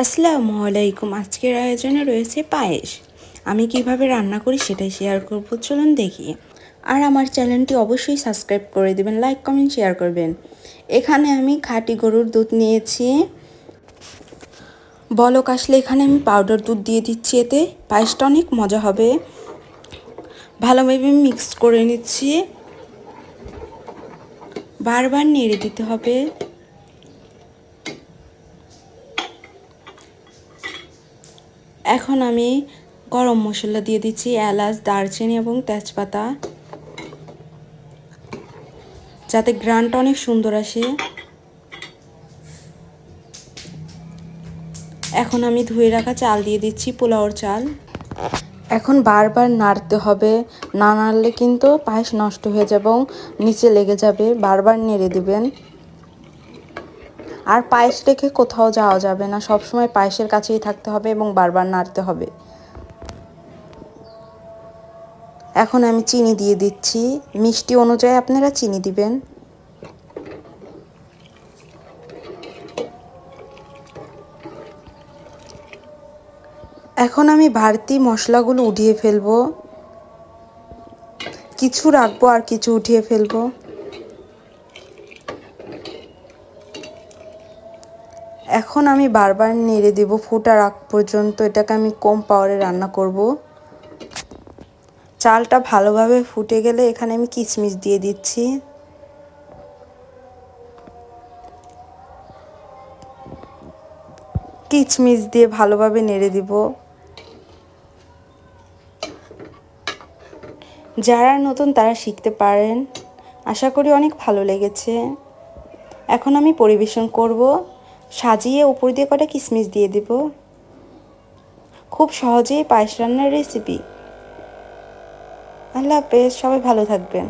আসসালামু আলাইকুম। আজকের আয়োজনে রয়েছে পায়েস। আমি কিভাবে রান্না করি সেটাই শেয়ার করব, চলুন দেখি। আর আমার চ্যানেলটি অবশ্যই সাবস্ক্রাইব করে দেবেন, লাইক কমেন্ট শেয়ার করবেন। এখানে আমি খাঁটি গরুর দুধ নিয়েছি। বলক আসলে এখানে আমি পাউডার দুধ দিয়ে দিচ্ছি, এতে পায়েসটা অনেক মজা হবে। ভালোভাবে মিক্স করে নিচ্ছি, বারবার নেড়ে দিতে হবে। এখন আমি গরম মশলা দিয়ে দিচ্ছি, এলাচ, দারচিনি এবং তেজপাতা, যাতে ঘ্রাণটা অনেক সুন্দর আসে। এখন আমি ধুয়ে রাখা চাল দিয়ে দিচ্ছি, পোলাওর চাল। এখন বারবার নাড়তে হবে, না নাড়লে কিন্তু পায়েস নষ্ট হয়ে যাবে এবং নিচে লেগে যাবে। বারবার নেড়ে দিবেন। আর পায়েস রেখে কোথাও যাওয়া যাবে না, সবসময় পায়েসের কাছেই থাকতে হবে এবং বারবার নাড়তে হবে। এখন আমি চিনি দিয়ে দিচ্ছি, মিষ্টি অনুযায়ী আপনারা চিনি দিবেন। এখন আমি বাড়তি মশলাগুলো উঠিয়ে ফেলবো, কিছু রাখবো আর কিছু উঠিয়ে ফেলবো। এখন আমি বারবার নেড়ে দেব ফোটার আগ পর্যন্ত। এটাকে আমি কম পাওয়ারে রান্না করব। চালটা ভালোভাবে ফুটে গেলে এখানে আমি কিশমিশ দিয়ে দিচ্ছি। কিশমিশ দিয়ে ভালোভাবে নেড়ে দিব। যারা নতুন তারা শিখতে পারেন। আশা করি অনেক ভালো লেগেছে। এখন আমি পরিবেশন করব। সাজিয়ে উপর দিয়ে কটা কিশমিশ দিয়ে দিব। খুব সহজেই পায়েস রান্নার রেসিপি। আল্লাহ হাফেজ, সবাই ভালো থাকবেন।